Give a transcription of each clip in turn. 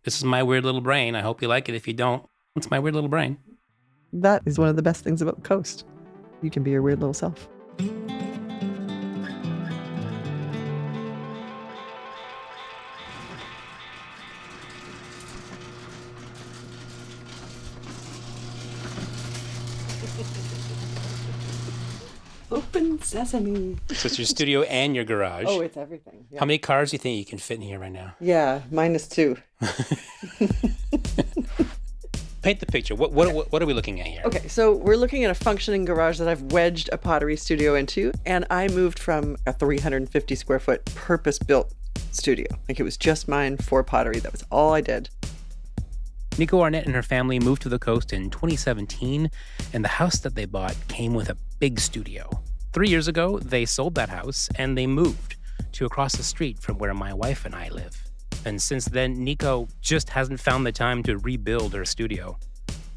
This is my weird little brain. I hope you like it. If you don't, it's my weird little brain. That is one of the best things about the coast. You can be your weird little self. Open sesame. So it's your studio and your garage. Oh, it's everything. Yeah. How many cars do you think you can fit in here right now? Yeah, -2. Paint the picture. What are we looking at here? Okay, so we're looking at a functioning garage that I've wedged a pottery studio into, and I moved from a 350 square foot purpose-built studio. Like, it was just mine for pottery. That was all I did. Nico Arnett and her family moved to the coast in 2017, and the house that they bought came with a big studio. 3 years ago, they sold that house and they moved to across the street from where my wife and I live. And since then, Nico just hasn't found the time to rebuild her studio.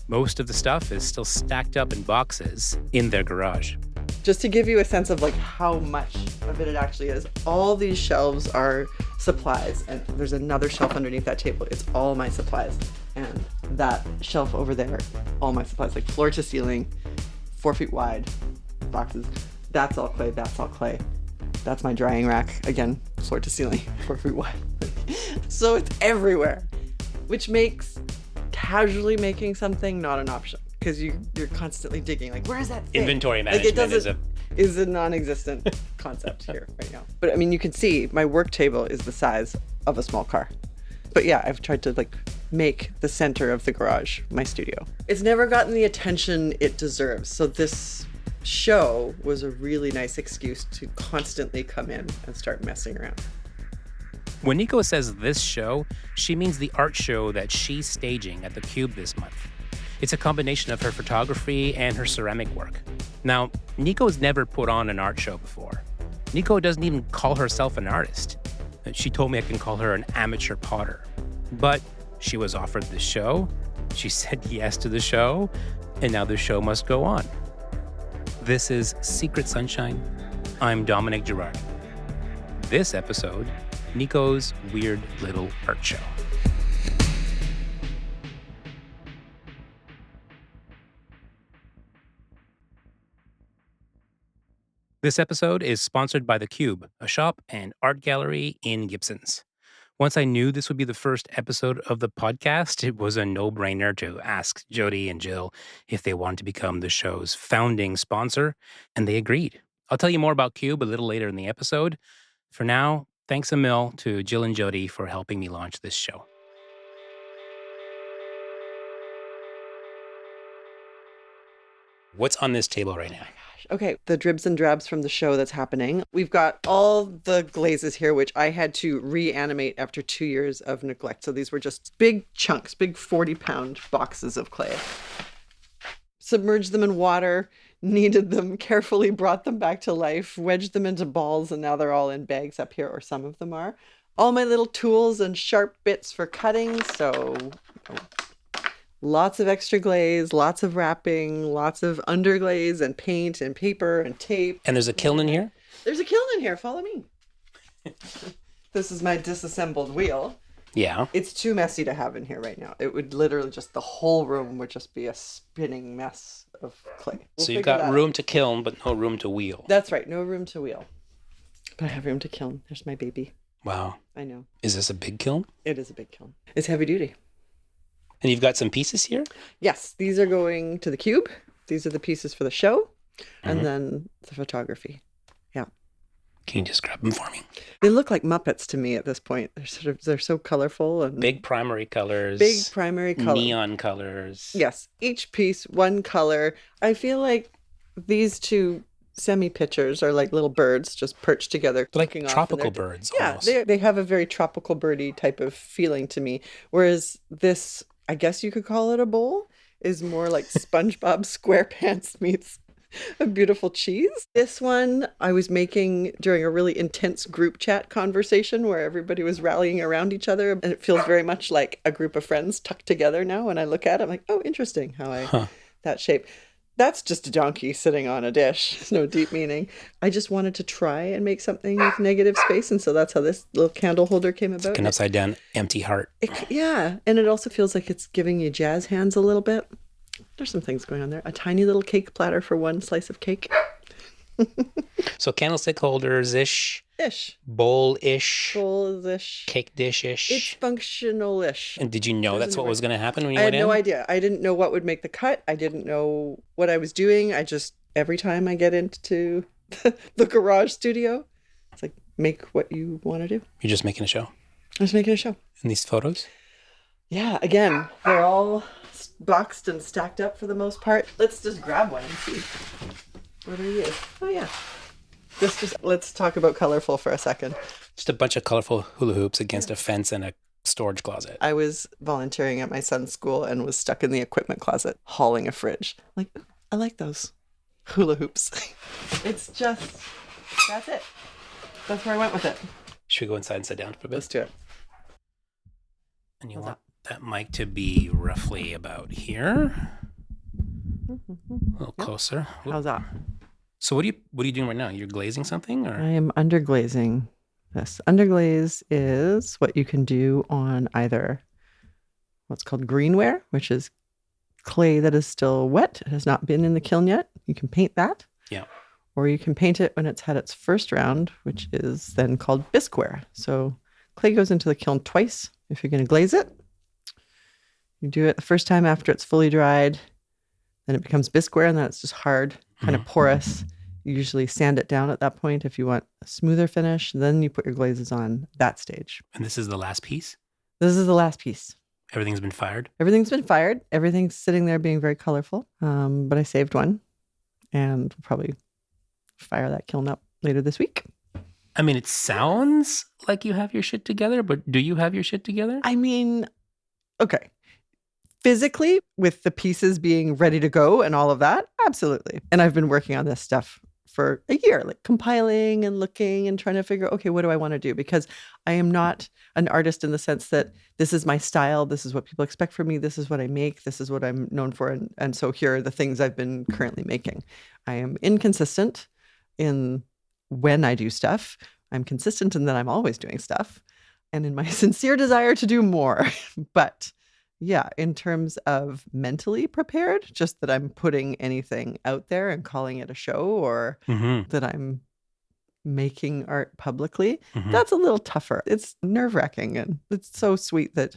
Most of the stuff is still stacked up in boxes in their garage. Just to give you a sense of like how much of it actually is, all these shelves are supplies, and there's another shelf underneath that table. It's all my supplies. And that shelf over there, all my supplies, like floor to ceiling, 4 feet wide boxes. That's all clay, that's all clay. That's my drying rack. Again, floor to ceiling, 4 feet wide. So it's everywhere, which makes casually making something not an option, because you're constantly digging, like, where is that thing? Inventory management is a non-existent concept here right now. But I mean, you can see my work table is the size of a small car. But yeah, I've tried to like make the center of the garage my studio. It's never gotten the attention it deserves. So this show was a really nice excuse to constantly come in and start messing around. When Nico says this show, she means the art show that she's staging at the Kube this month. It's a combination of her photography and her ceramic work. Now, Nico's never put on an art show before. Nico doesn't even call herself an artist. She told me I can call her an amateur potter. But she was offered the show, she said yes to the show, and now the show must go on. This is Secret Sunshine. I'm Dominic Girard. This episode, Nico's Weird Little Art Show. This episode is sponsored by The Kube, a shop and art gallery in Gibsons. Once I knew this would be the first episode of the podcast, it was a no-brainer to ask Jody and Jill if they wanted to become the show's founding sponsor, and they agreed. I'll tell you more about Kube a little later in the episode. For now, thanks a mil to Jill and Jody for helping me launch this show. What's on this table right now? Okay, the dribs and drabs from the show that's happening. We've got all the glazes here, which I had to reanimate after 2 years of neglect. So these were just big chunks, big 40-pound boxes of clay. Submerged them in water, kneaded them, carefully brought them back to life, wedged them into balls, and now they're all in bags up here, or some of them are. All my little tools and sharp bits for cutting, so lots of extra glaze, lots of wrapping, lots of underglaze and paint and paper and tape. And there's a kiln in here? There's a kiln in here. Follow me. This is my disassembled wheel. Yeah. It's too messy to have in here right now. It would literally just, the whole room would just be a spinning mess of clay. So you've got room to kiln, but no room to wheel. That's right. No room to wheel. But I have room to kiln. There's my baby. Wow. I know. Is this a big kiln? It is a big kiln. It's heavy duty. And you've got some pieces here? Yes, these are going to the Kube. These are the pieces for the show. And then the photography. Yeah. Can you just grab them for me? They look like Muppets to me at this point. They're so colorful and big primary colors. Big primary color. Neon colors. Yes, each piece one color. I feel like these two semi-pictures are like little birds just perched together. Like tropical birds almost. Yeah, they have a very tropical birdie type of feeling to me. Whereas this, I guess you could call it a bowl, is more like SpongeBob SquarePants meets a beautiful cheese. This one I was making during a really intense group chat conversation where everybody was rallying around each other. And it feels very much like a group of friends tucked together now. When I look at it, I'm like, oh, interesting how that shape. That's just a donkey sitting on a dish. There's no deep meaning. I just wanted to try and make something with negative space. And so that's how this little candle holder came about. Like an upside down empty heart. Yeah. And it also feels like it's giving you jazz hands a little bit. There's some things going on there. A tiny little cake platter for one slice of cake. So candlestick holders-ish. Ish. Bowl-ish. Bowl-ish. Cake dish-ish. It's functional-ish. And did you know that's what was going to happen when you I went had in? no idea. I didn't know what would make the cut. I didn't know what I was doing. I just, every time I get into the garage studio, it's like, make what you want to do. You're just making a show? I'm just making a show. And these photos? Yeah, again, they're all boxed and stacked up for the most part. Let's just grab one and see. What are you? Oh, yeah. Let's talk about colorful for a second. Just a bunch of colorful hula hoops against a fence and a storage closet. I was volunteering at my son's school and was stuck in the equipment closet hauling a fridge. Like, ooh, I like those hula hoops. It's just, that's it. That's where I went with it. Should we go inside and sit down for a bit? Let's do it. And you want that mic to be roughly about here. A little closer. How's that? So what are you doing right now? You're glazing something, or I am underglazing. This underglaze is what you can do on either what's called greenware, which is clay that is still wet. It has not been in the kiln yet. You can paint that. Yeah. Or you can paint it when it's had its first round, which is then called bisqueware. So clay goes into the kiln twice if you're going to glaze it. You do it the first time after it's fully dried. Then it becomes bisqueware, and then it's just hard, kind of porous. You usually sand it down at that point if you want a smoother finish. Then you put your glazes on that stage. And this is the last piece? This is the last piece. Everything's been fired? Everything's been fired. Everything's sitting there being very colorful. But I saved one, and we'll probably fire that kiln up later this week. I mean, it sounds like you have your shit together, but do you have your shit together? I mean, okay. Physically, with the pieces being ready to go and all of that, absolutely. And I've been working on this stuff for a year, like compiling and looking and trying to figure, okay, what do I want to do? Because I am not an artist in the sense that this is my style. This is what people expect from me. This is what I make. This is what I'm known for. And so here are the things I've been currently making. I am inconsistent in when I do stuff. I'm consistent in that I'm always doing stuff and in my sincere desire to do more. But yeah, in terms of mentally prepared, just that I'm putting anything out there and calling it a show, or that I'm making art publicly, that's a little tougher. It's nerve-wracking, and it's so sweet that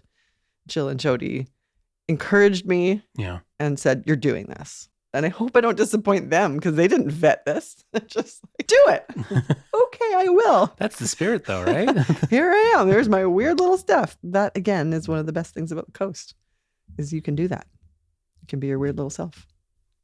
Jill and Jody encouraged me and said, you're doing this. And I hope I don't disappoint them because they didn't vet this. They're just like, do it. Okay, I will. That's the spirit though, right? Here I am. There's my weird little stuff. That, again, is one of the best things about the coast, is you can do that. You can be your weird little self.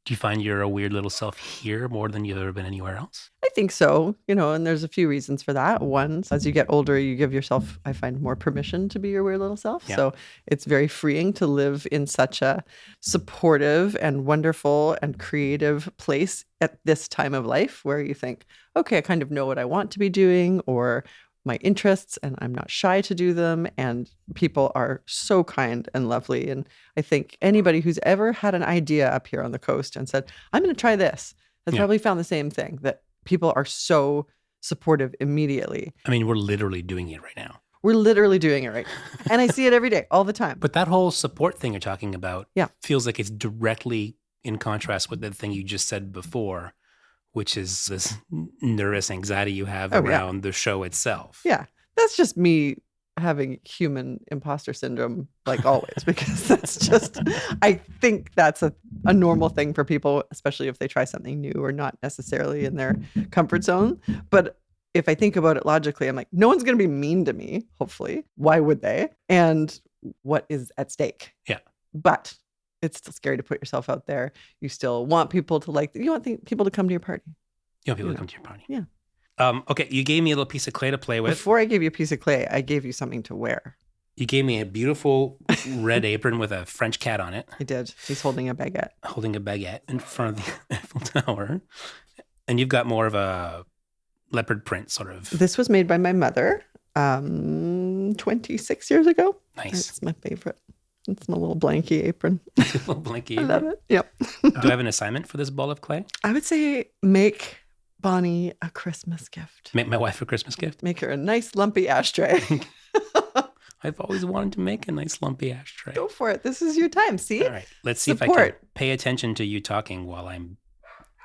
Do you find you're a weird little self here more than you've ever been anywhere else? I think so, and there's a few reasons for that. One, as you get older, you give yourself, I find, more permission to be your weird little self. Yeah. So it's very freeing to live in such a supportive and wonderful and creative place at this time of life where you think, okay, I kind of know what I want to be doing, or my interests, and I'm not shy to do them. And people are so kind and lovely. And I think anybody who's ever had an idea up here on the coast and said, I'm going to try this, has probably found the same thing, that people are so supportive immediately. I mean, we're literally doing it right now. We're literally doing it right now. And I see it every day, all the time. But that whole support thing you're talking about feels like it's directly in contrast with the thing you just said before, which is this nervous anxiety you have around the show itself. Yeah. That's just me having human imposter syndrome, like always, because that's just, I think that's a normal thing for people, especially if they try something new or not necessarily in their comfort zone. But if I think about it logically, I'm like, no one's going to be mean to me, hopefully. Why would they? And what is at stake? Yeah. But it's still scary to put yourself out there. You still want people to you want people to come to your party. You want people to come to your party. Yeah. Okay, you gave me a little piece of clay to play with. Before I gave you a piece of clay, I gave you something to wear. You gave me a beautiful red apron with a French cat on it. I did. He's holding a baguette. Holding a baguette in front of the Eiffel Tower. And you've got more of a leopard print sort of. This was made by my mother 26 years ago. Nice. It's my favorite. It's my little blankie apron. Little blankie. I love it. Yep. Do I have an assignment for this ball of clay? I would say make Bonnie a Christmas gift. Make my wife a Christmas gift? Make her a nice lumpy ashtray. I've always wanted to make a nice lumpy ashtray. Go for it. This is your time. See? All right. Let's see if I can pay attention to you talking while I'm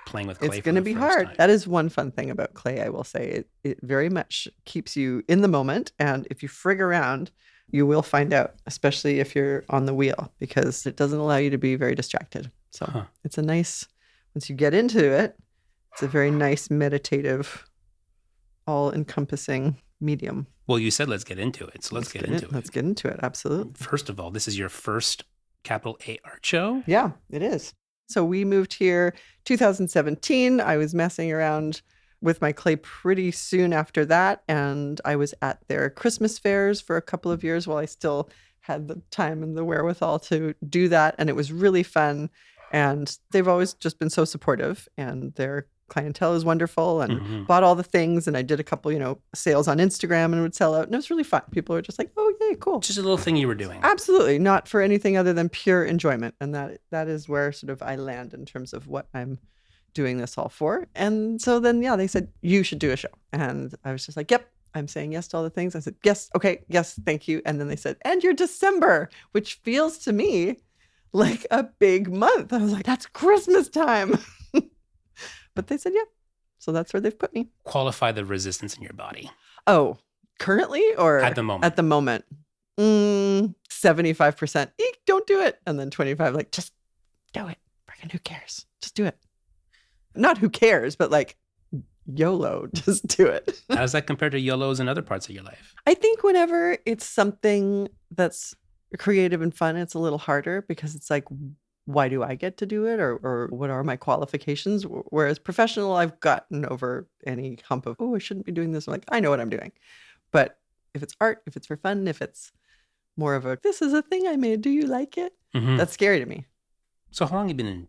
playing with clay. It's going to be hard. That is one fun thing about clay, I will say. It very much keeps you in the moment. And if you frig around, you will find out, especially if you're on the wheel, because it doesn't allow you to be very distracted. So it's a nice, once you get into it, it's a very nice meditative, all-encompassing medium. Well, you said let's get into it, so let's get into it. Let's get into it, absolutely. First of all, this is your first capital A art show? Yeah, it is. So we moved here 2017. I was messing around with my clay pretty soon after that, and I was at their Christmas fairs for a couple of years while I still had the time and the wherewithal to do that, and it was really fun. And they've always just been so supportive, and their clientele is wonderful, and bought all the things. And I did a couple, sales on Instagram and would sell out. And it was really fun. People were just like, oh, yay, cool. Just a little thing you were doing. Absolutely. Not for anything other than pure enjoyment. And that is where sort of I land in terms of what I'm doing this all for. And so then, they said, you should do a show. And I was just like, yep, I'm saying yes to all the things. I said, yes. Okay. Yes. Thank you. And then they said, and you're December, which feels to me like a big month. I was like, that's Christmas time. But they said, yeah. So that's where they've put me. Qualify the resistance in your body. Oh, currently or? At the moment. At the moment. 75%. Eek, don't do it. And then 25, like, just do it. Freaking who cares? Just do it. Not who cares, but like YOLO, just do it. How does that compare to YOLOs in other parts of your life? I think whenever it's something that's creative and fun, it's a little harder because it's like, why do I get to do it? Or what are my qualifications? Whereas professional, I've gotten over any hump of, I shouldn't be doing this. I'm like, I know what I'm doing. But if it's art, if it's for fun, if it's more of a, this is a thing I made, do you like it? That's scary to me. So how long have you been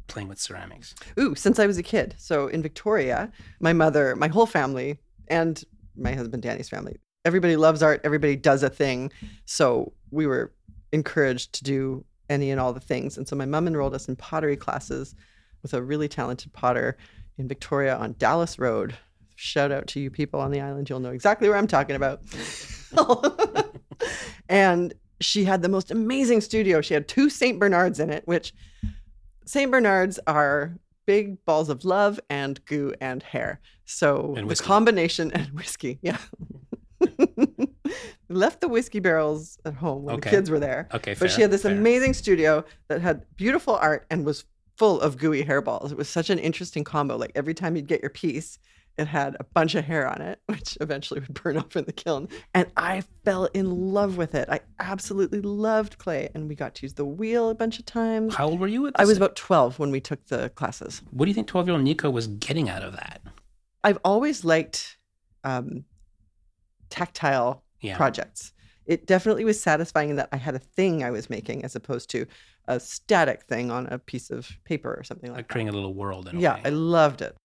playing with ceramics? Since I was a kid. So in Victoria, my mother, my whole family, and my husband Danny's family, everybody loves art. Everybody does a thing. So we were encouraged to do any and all the things. And so my mom enrolled us in pottery classes with a really talented potter in Victoria on Dallas Road. Shout out to you people on the island. You'll know exactly where I'm talking about. And she had the most amazing studio. She had 2 St. Bernards in it, which St. Bernards are big balls of love and goo and hair. So the combination, and whiskey, yeah. Left the whiskey barrels at home when the kids were there. Okay, but she had this amazing studio that had beautiful art and was full of gooey hairballs. It was such an interesting combo. Like every time you'd get your piece, it had a bunch of hair on it, which eventually would burn off in the kiln. And I fell in love with it. I absolutely loved clay. And we got to use the wheel a bunch of times. How old were you? I was about 12 when we took the classes. What do you think 12-year-old Nico was getting out of that? I've always liked tactile projects. It definitely was satisfying in that I had a thing I was making as opposed to a static thing on a piece of paper or something like that. Creating a little world in a way. Yeah, I loved it.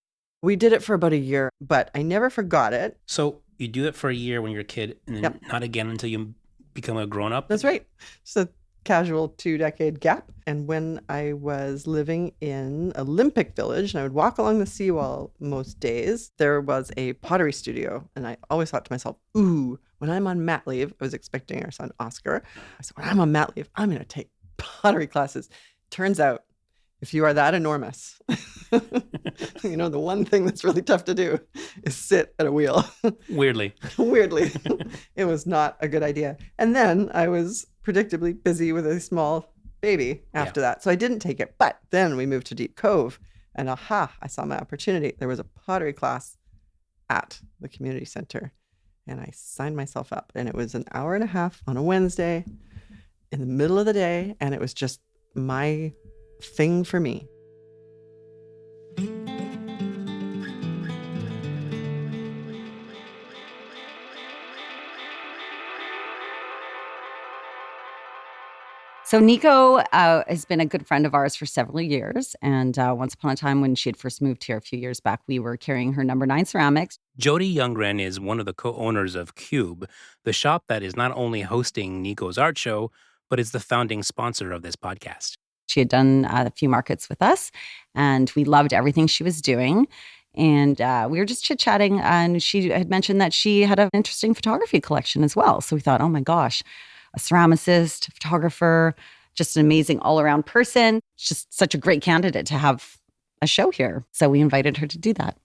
We did it for about a year, but I never forgot it. So you do it for a year when you're a kid and then not again until you become a grown-up? That's right. It's a casual 2-decade gap. And when I was living in Olympic Village, and I would walk along the seawall most days, there was a pottery studio. And I always thought to myself, when I'm on mat leave, I was expecting our son Oscar. I said, when I'm on mat leave, I'm going to take pottery classes. Turns out, if you are that enormous, the one thing that's really tough to do is sit at a wheel. Weirdly. It was not a good idea. And then I was predictably busy with a small baby after that. So I didn't take it. But then we moved to Deep Cove and I saw my opportunity. There was a pottery class at the community center and I signed myself up. And it was an hour and a half on a Wednesday in the middle of the day. And it was just my thing for me. So Nico has been a good friend of ours for several years. And once upon a time when she had first moved here a few years back, we were carrying her number 9 ceramics. Jody Youngren is one of the co-owners of Kube, the shop that is not only hosting Nico's art show, but is the founding sponsor of this podcast. She had done a few markets with us, and we loved everything she was doing. And we were just chit-chatting, and she had mentioned that she had an interesting photography collection as well. So we thought, oh my gosh, a ceramicist, a photographer, just an amazing all-around person. Just such a great candidate to have a show here. So we invited her to do that.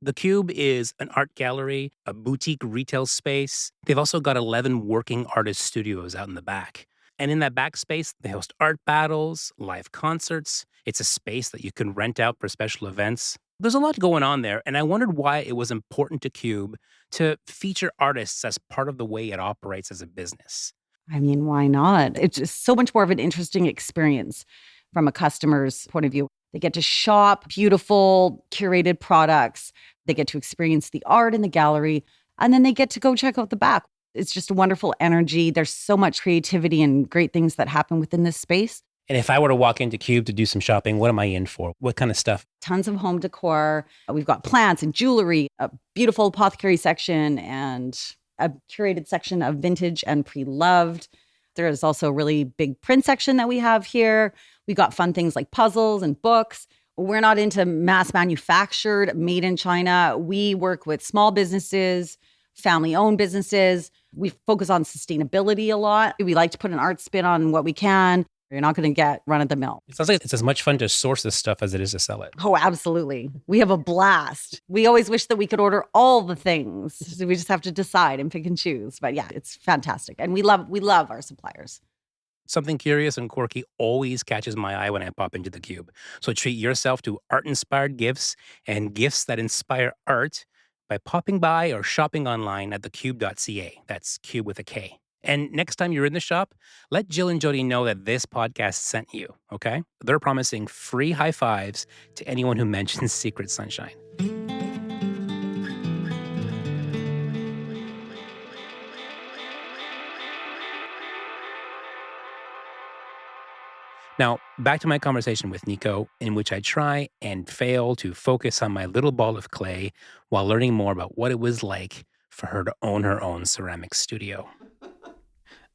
The Kube is an art gallery, a boutique retail space. They've also got 11 working artist studios out in the back. And in that back space, they host art battles, live concerts. It's a space that you can rent out for special events. There's a lot going on there, and I wondered why it was important to Kube to feature artists as part of the way it operates as a business. I mean, why not? It's just so much more of an interesting experience from a customer's point of view. They get to shop beautiful, curated products. They get to experience the art in the gallery, and then they get to go check out the back. It's just a wonderful energy. There's so much creativity and great things that happen within this space. And if I were to walk into Kube to do some shopping, what am I in for? What kind of stuff? Tons of home decor. We've got plants and jewelry, a beautiful apothecary section, and a curated section of vintage and pre-loved. There is also a really big print section that we have here. We got fun things like puzzles and books. We're not into mass manufactured, made in China. We work with small businesses, family-owned businesses. We focus on sustainability a lot. We like to put an art spin on what we can. You're not going to get run-of-the-mill. It sounds like it's as much fun to source this stuff as it is to sell it. Oh, absolutely. We have a blast. We always wish that we could order all the things. So we just have to decide and pick and choose. But yeah, it's fantastic. And we love our suppliers. Something curious and quirky always catches my eye when I pop into the Kube. So treat yourself to art-inspired gifts and gifts that inspire art by popping by or shopping online at thekube.ca. That's Kube with a K. And next time you're in the shop, let Jill and Jody know that this podcast sent you, okay? They're promising free high fives to anyone who mentions Secret Sunshine. Now, back to my conversation with Nico, in which I try and fail to focus on my little ball of clay while learning more about what it was like for her to own her own ceramic studio.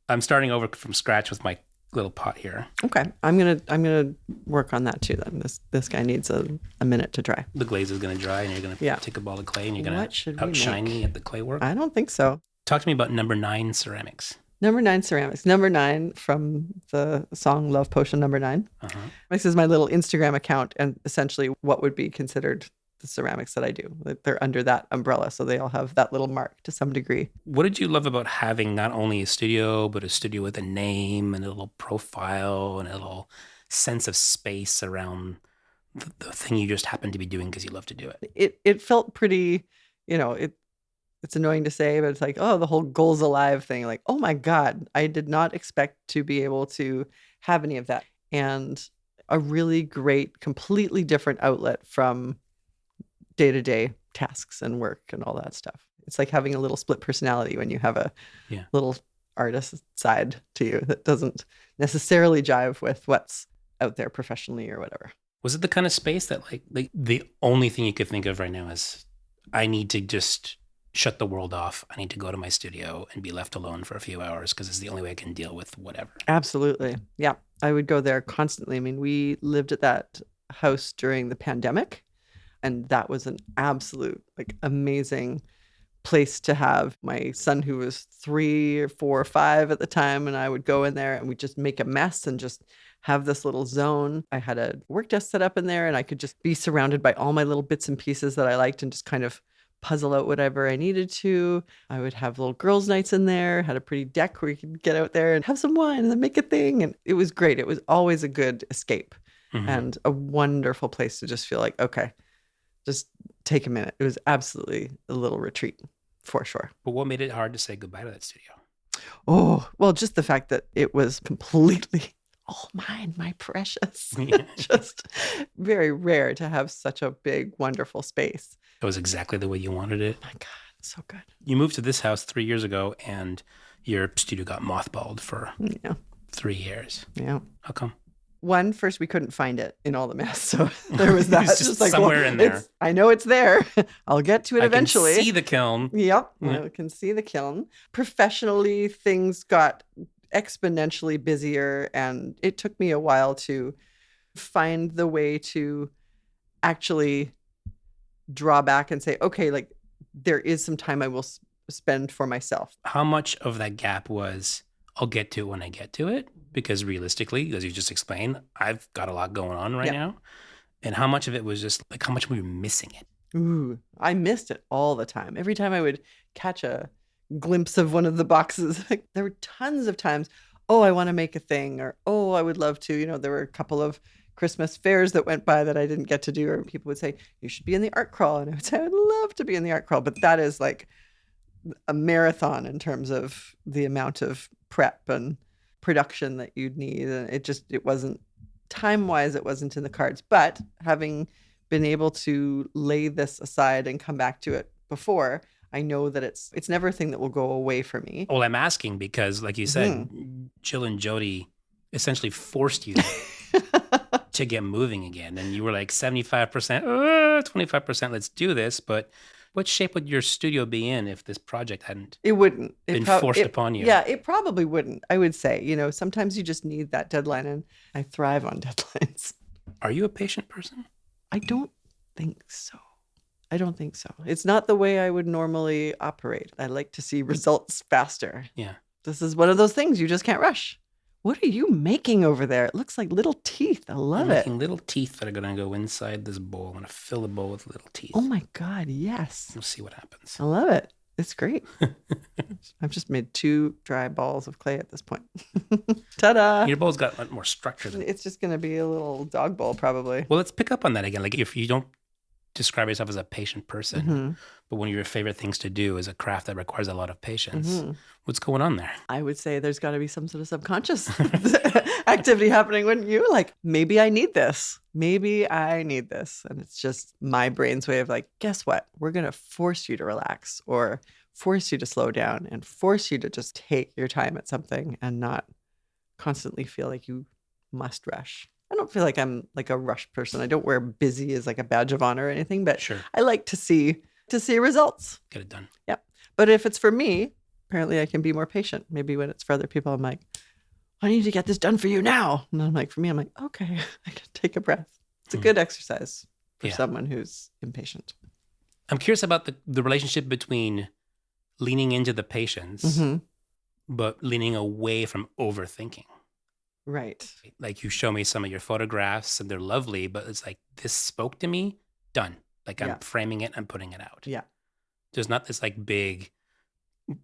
I'm starting over from scratch with my little pot here. Okay, I'm gonna work on that too. Then this guy needs a minute to dry. The glaze is gonna dry, and you're gonna take a ball of clay, and you're gonna outshine me at the clay work. I don't think so. Talk to me about number 9 ceramics. Number 9 ceramics. Number 9 from the song Love Potion Number 9. Uh-huh. This is my little Instagram account, and essentially what would be considered the ceramics that I do. They're under that umbrella, so they all have that little mark to some degree. What did you love about having not only a studio, but a studio with a name and a little profile and a little sense of space around the thing you just happen to be doing because you love to do it? It felt pretty, it's annoying to say, but it's like, oh, the whole goals alive thing. Like, oh my God, I did not expect to be able to have any of that. And a really great, completely different outlet from day-to-day tasks and work and all that stuff. It's like having a little split personality when you have a little artist side to you that doesn't necessarily jive with what's out there professionally or whatever. Was it the kind of space that like the only thing you could think of right now is I need to just shut the world off. I need to go to my studio and be left alone for a few hours because it's the only way I can deal with whatever. Absolutely. Yeah. I would go there constantly. I mean, we lived at that house during the pandemic, and that was an absolute amazing place to have. My son, who was 3 or 4 or 5 at the time, and I would go in there and we'd just make a mess and just have this little zone. I had a work desk set up in there, and I could just be surrounded by all my little bits and pieces that I liked and just kind of puzzle out whatever I needed to. I would have little girls' nights in there, had a pretty deck where you could get out there and have some wine and then make a thing. And it was great. It was always a good escape and a wonderful place to just feel like, okay, just take a minute. It was absolutely a little retreat for sure. But what made it hard to say goodbye to that studio? Oh, well, just the fact that it was completely all mine, my precious. Just very rare to have such a big, wonderful space. It was exactly the way you wanted it. My God, so good. You moved to this house 3 years ago, and your studio got mothballed for 3 years. Yeah. How come? One, first, we couldn't find it in all the mess. So there was that. It's just like, somewhere in there. I know it's there. I'll get to it eventually. I can see the kiln. Yep. I can see the kiln. Professionally, things got exponentially busier, and it took me a while to find the way to actually draw back and say, okay, like there is some time I will spend for myself. How much of that gap was, I'll get to it when I get to it? Because realistically, as you just explained, I've got a lot going on right now. And how much of it was just like, how much were you missing it? Ooh, I missed it all the time. Every time I would catch a glimpse of one of the boxes, like, there were tons of times, oh, I want to make a thing, or oh, I would love to. You know, there were a couple of Christmas fairs that went by that I didn't get to do, or people would say, you should be in the art crawl. And I would say, I would love to be in the art crawl. But that is like a marathon in terms of the amount of prep and production that you'd need. And it wasn't, time-wise, it wasn't in the cards. But having been able to lay this aside and come back to it before, I know that it's never a thing that will go away for me. Well, I'm asking because, like you said, Jill and Jody essentially forced you to get moving again. And you were like 75%, 25%, let's do this. But what shape would your studio be in if this project hadn't been forced upon you? Yeah, it probably wouldn't. I would say, you know, sometimes you just need that deadline, and I thrive on deadlines. Are you a patient person? I don't think so. It's not the way I would normally operate. I like to see results faster. Yeah. This is one of those things you just can't rush. What are you making over there? It looks like little teeth. I love it. Making little teeth that are going to go inside this bowl. I'm going to fill the bowl with little teeth. Oh my God, yes. We'll see what happens. I love it. It's great. I've just made 2 dry balls of clay at this point. Ta-da! Your bowl's got a lot more structure than It's just going to be a little dog bowl, probably. Well, let's pick up on that again. Like, if you don't describe yourself as a patient person, but one of your favorite things to do is a craft that requires a lot of patience, what's going on there? I would say there's got to be some sort of subconscious activity happening, wouldn't you? Like, maybe I need this. And it's just my brain's way of like, guess what? We're going to force you to relax, or force you to slow down, and force you to just take your time at something and not constantly feel like you must rush. I don't feel like I'm like a rush person. I don't wear busy as like a badge of honor or anything, but Sure. I like to see results. Get it done. Yep. But if it's for me, apparently I can be more patient. Maybe when it's for other people, I'm like, I need to get this done for you now. And I'm like, for me, I'm like, okay, I can take a breath. It's a good exercise for someone who's impatient. I'm curious about the relationship between leaning into the patience, but leaning away from overthinking. Right. Like, you show me some of your photographs and they're lovely, but it's like, this spoke to me, done. Like, I'm framing it, I'm putting it out. Yeah. There's not this like big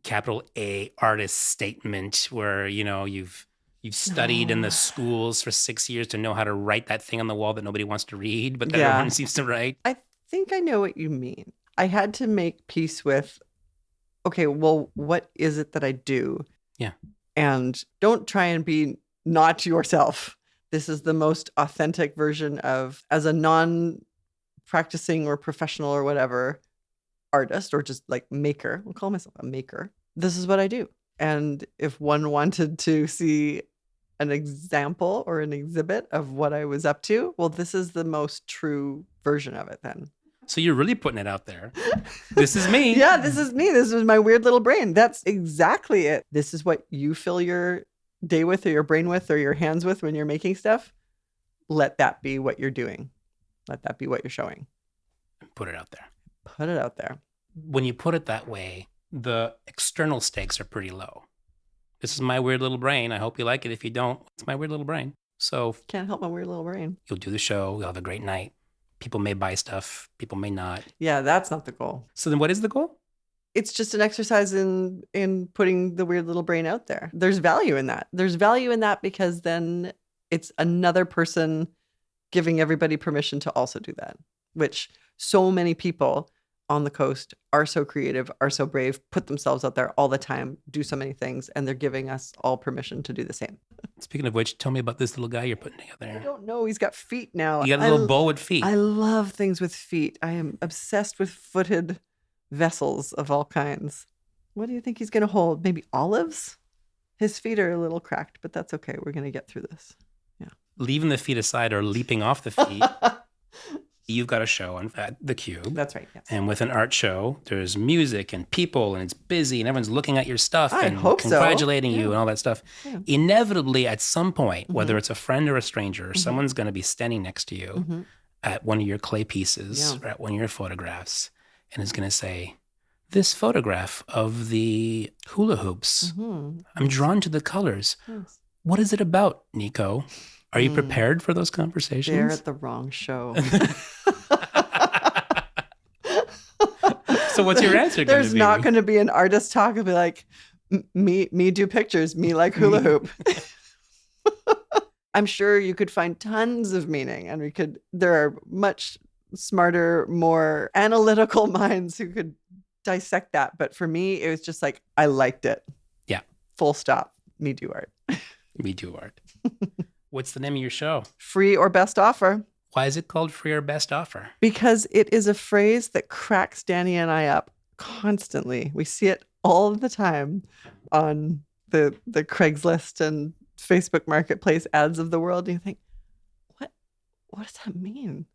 capital A artist statement where, you know, you've studied in the schools for 6 years to know how to write that thing on the wall that nobody wants to read, but that everyone seems to write. I think I know what you mean. I had to make peace with, okay, well, what is it that I do? Yeah. And don't try and be not yourself. This is the most authentic version of, as a non-practicing or professional or whatever artist, or just like maker, I'll call myself a maker. This is what I do. And if one wanted to see an example or an exhibit of what I was up to, well, this is the most true version of it then. So you're really putting it out there. This is me. Yeah, this is me. This is my weird little brain. That's exactly it. This is what you fill your day with, or your brain with, or your hands with when you're making stuff. Let that be what you're doing. Let that be what you're showing. Put it out there. Put it out there. When you put it that way, the external stakes are pretty low. This is my weird little brain. I hope you like it. If you don't, it's my weird little brain. So Can't help my weird little brain. you'll do the show. You'll have a great night. People may buy stuff. People may not. Yeah, that's not the goal. So then what is the goal? It's just an exercise in putting the weird little brain out there. There's value in that. There's value in that because then it's another person giving everybody permission to also do that, which so many people on the coast are so creative, are so brave, put themselves out there all the time, do so many things, and they're giving us all permission to do the same. Speaking of which, tell me about this little guy you're putting together. I don't know. He's got feet now. You got a little bowl with feet. I love things with feet. I am obsessed with footed vessels of all kinds. What do you think he's going to hold? Maybe olives? His feet are a little cracked, but that's okay. We're going to get through this. Yeah. Leaving the feet aside or leaping off the feet, You've got a show at the Cube. That's right. Yes. And with an art show, there's music and people, and it's busy, and everyone's looking at your stuff I and hope so. congratulating you Yeah. and all that stuff. Yeah. Inevitably, at some point, whether it's a friend or a stranger, someone's going to be standing next to you at one of your clay pieces or at one of your photographs and is going to say, "This photograph of the hula hoops, I'm drawn to the colors. Yes. What is it about, Nico?" Are you prepared for those conversations? They're at the wrong show. So what's your answer going to be? There's not going to be an artist talk. It'll be like, me do pictures, me like hula hoop. I'm sure you could find tons of meaning, and there are much smarter, more analytical minds who could dissect that. But for me, it was just like, I liked it. Yeah. Full stop. Me do art. Me do art. What's the name of your show? Free or best offer. Why is it called Free or Best Offer? Because it is a phrase that cracks Danny and I up constantly. We see it all the time on the Craigslist and Facebook Marketplace ads of the world. And you think, what does that mean?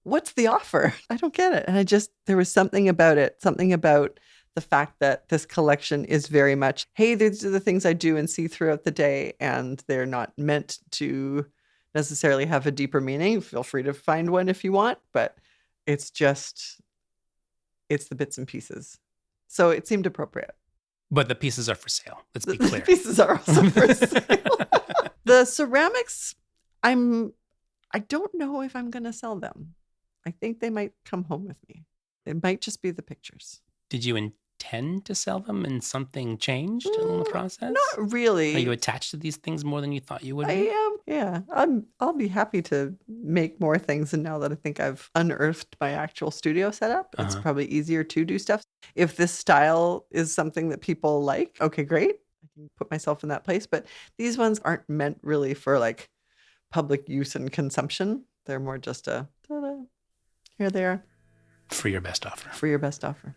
What's the offer? I don't get it. And there was something about it, something about the fact that this collection is very much, hey, these are the things I do and see throughout the day, and they're not meant to necessarily have a deeper meaning. Feel free to find one if you want, but it's the bits and pieces. So it seemed appropriate. But the pieces are for sale. Let's be clear. The pieces are also for sale. The ceramics, I don't know if I'm going to sell them. I think they might come home with me. It might just be the pictures. Did you intend to sell them and something changed in the process? Not really. Are you attached to these things more than you thought you would I be? am. Yeah. I'll be happy to make more things. And now that I think I've unearthed my actual studio setup, it's probably easier to do stuff. If this style is something that people like, okay, great. I can put myself in that place. But these ones aren't meant really for like public use and consumption. They're more just ta-da. Here they are. For your best offer. For your best offer.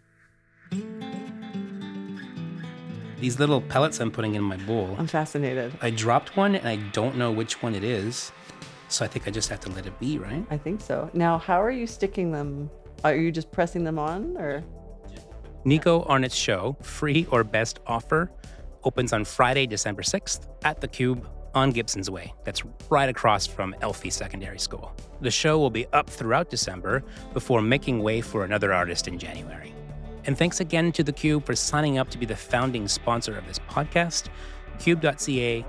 These little pellets I'm putting in my bowl. I'm fascinated. I dropped one and I don't know which one it is. So I think I just have to let it be, right? I think so. Now, how are you sticking them? Are you just pressing them on or? Nico Arnett's show, Free or Best Offer, opens on Friday, December 6th at the Cube on Gibson's Way. That's right across from Elfie Secondary School. The show will be up throughout December before making way for another artist in January. And thanks again to the Cube for signing up to be the founding sponsor of this podcast. Kube.ca,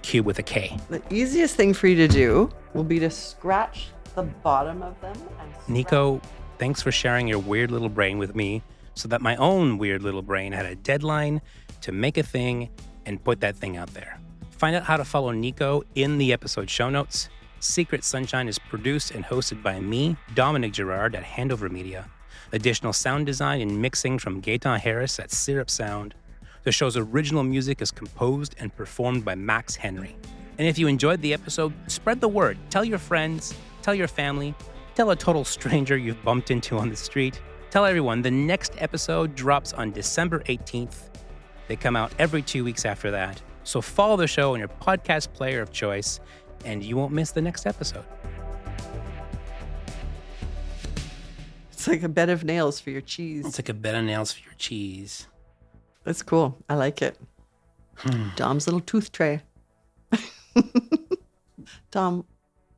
Cube with a K. The easiest thing for you to do will be to scratch the bottom of them. Nico, thanks for sharing your weird little brain with me so that my own weird little brain had a deadline to make a thing and put that thing out there. Find out how to follow Nico in the episode show notes. Secret Sunshine is produced and hosted by me, Dominic Girard at Handover Media. Additional sound design and mixing from Gaetan Harris at Syrup Sound. The show's original music is composed and performed by Max Henry. And if you enjoyed the episode, spread the word. Tell your friends, tell your family, tell a total stranger you've bumped into on the street. Tell everyone the next episode drops on December 18th. They come out every 2 weeks after that. So follow the show on your podcast player of choice, and you won't miss the next episode. It's like a bed of nails for your cheese. It's like a bed of nails for your cheese. That's cool. I like it. Dom's little tooth tray. Dom,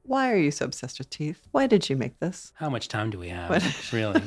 why are you so obsessed with teeth? Why did you make this? How much time do we have? What? Really?